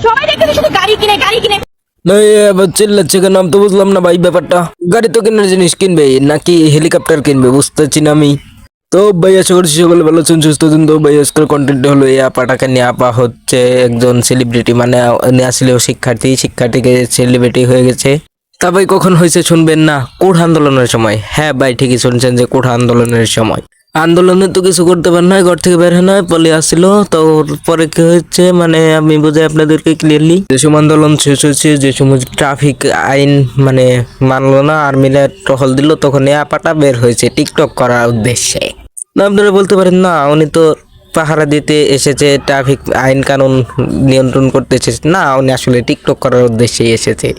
সবাই দেখতেছে শুধু গাড়ি কিনে গাড়ি কিনে। না এবার চিল্লাচ্ছে কেন আমি তো বুঝলাম না ভাই ব্যাপারটা। গাড়ি তো কেনার জিনিস কিনবে নাকি হেলিকপ্টার কিনবে বুঝতেছি না আমি। তো ভাই আশা করছি সকলে ভালো আছেন সুস্থ আছেন। তো ভাই আজকের কন্টেন্ট হলো এই আপাটাকে নিয়ে। আপা হচ্ছে একজন সেলিব্রিটি, মানে উনি আসলেও শিক্ষার্থীকে সেলিব্রিটি হয়ে গেছে। তা ভাই কখন হয়েছে শুনবেন না? কোঠ আন্দোলনের সময়। হ্যাঁ ভাই ঠিকই শুনছেন যে কোঠ আন্দোলনের সময়। আন্দোলনে তো কিছু করতে পারে না, ঘর থেকে বের হয় না, পলে আসছিল। তো পরে কি হয়েছে মানে আমি বুঝাই আপনাদেরকে ক্লিয়ারলি। যে সময় আন্দোলন শেষ হয়েছে, যে সময় ট্রাফিক আইন মানে মানলো না, আর্মিরা টহল দিল, তখন এই আপাটা বের হয়েছে টিকটক করার উদ্দেশ্যে। না আপনারা বলতে পারেন না উনি তো পাহারা দিতে এসেছে, ট্রাফিক আইন কানুন নিয়ন্ত্রণ করতে এসেছে। না, উনি আসলে টিকটক করার উদ্দেশ্যেই এসেছে।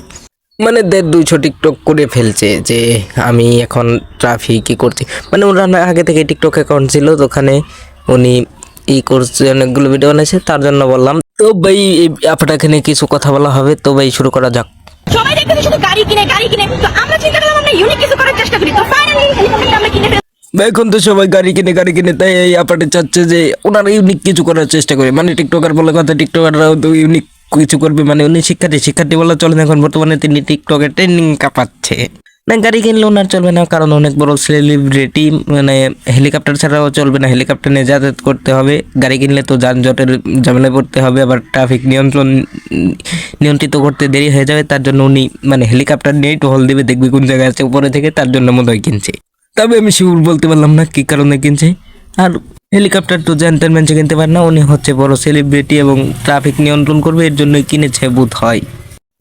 মানে 150 টিকটক করে ফেলছে যে আমি এখন ট্রাফিকই করছি। মানে ওনার আগে থেকে টিকটক অ্যাকাউন্ট ছিল, তো ওখানে উনি করছে, অনেকগুলো ভিডিও বানাইছে, তার জন্য বললাম। তো ভাই এই আপনাকে নিয়ে কিছু কথা বলা হবে, তো ভাই শুরু করা যাক। সবাই দেখতেছে শুধু গাড়ি কিনে গাড়ি কিনে। তো আমরা চিন্তা করলাম আমরা ইউনিক কিছু করার চেষ্টা করি। তো ফাইনালি হেলিকপ্টার আমরা কিনে ফেললাম। ভাই এখন তো সবাই গাড়ি কিনে, তাই এই আপাটে চাচ্ছে যে ওনারা ইউনিক কিছু করার চেষ্টা করে। মানে টিকটকার বলে কথা, টিকটকাররাও তো ইউনিক কিছু করবে। মানে উনি শিক্ষার্থী বলা চলে না, এখন বর্তমানে তিনি টিকটকের ট্রেন্ডিং কাঁপাচ্ছে। না গাড়ি কিনলে ওনার চলবে না, কারণ অনেক বড় সেলিব্রিটি। মানে হেলিকপ্টার ছাড়াও চলবে না, হেলিকপ্টার নিয়ে যাতায়াত করতে হবে। গাড়ি কিনলে তো যানজটের ঝামেলায় পড়তে হবে, আবার ট্রাফিক নিয়ন্ত্রিত করতে দেরি হয়ে যাবে। তার জন্য উনি মানে হেলিকপ্টার নিয়েই টহল দিবে, দেখবি কোন জায়গায় আছে উপরে থেকে, তার জন্য মনে হয় কিনছে। তবে আমি শিওর বলতে পারলাম না কি কারণে কিনছে। আর হেলিকপ্টার তো জানতেন মানুষ কিনতে পারে না, উনি হচ্ছে বড় সেলিব্রিটি এবং ট্রাফিক নিয়ন্ত্রণ করবে, এর জন্যই কিনেছে বোধ হয়।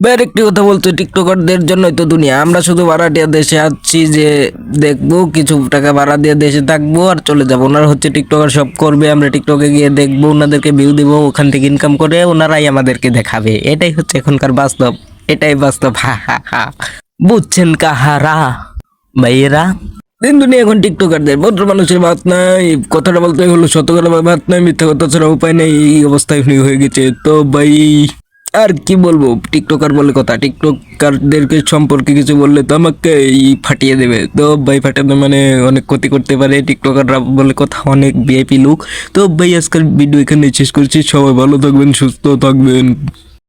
বের একটি কথা বলতে, টিকটকারদের জন্যই তো দুনিয়া। আমরা শুধু ভাড়াটিয়া দেশে আছি যে দেখবো, কিছু টাকা ভাড়া দিয়ে দেশে থাকবো আর চলে যাবো। ওনারা হচ্ছে টিকটকার, সব করবে, আমরা টিকটকে গিয়ে দেখবো, ওনাদেরকে ভিউ দিব, ওখান থেকে ইনকাম করে ওনারাই আমাদেরকে দেখাবে। এটাই হচ্ছে এখনকার বাস্তব, এটাই বাস্তব। হা হা হা, বুঝছেন কাহারা ভাইয়েরা? দিন দুনিয়া এখন টিকটকারদের, ভদ্র মানুষের ভাত নাই। কথাটা বলতে হলো শতকরা ভাত নাই, মিথ্যা কথা ছাড়া উপায় নেই, এই অবস্থায় হয়ে গেছে। তো ভাই আর কি বলবো, টিকটকার বলে কথা, টিকটকারদেরকে সম্পর্কে কিছু বললে তো আমাকে ফাটিয়ে দেবে। তো ভাই ফাটানো মানে অনেক ক্ষতি করতে পারে। টিকটকাররা বলে কথা অনেক ভিআইপি লুক। তো ভাই আজকের ভিডিও এখানে শেষ করছি। সবাই ভালো থাকবেন, সুস্থ থাকবেন।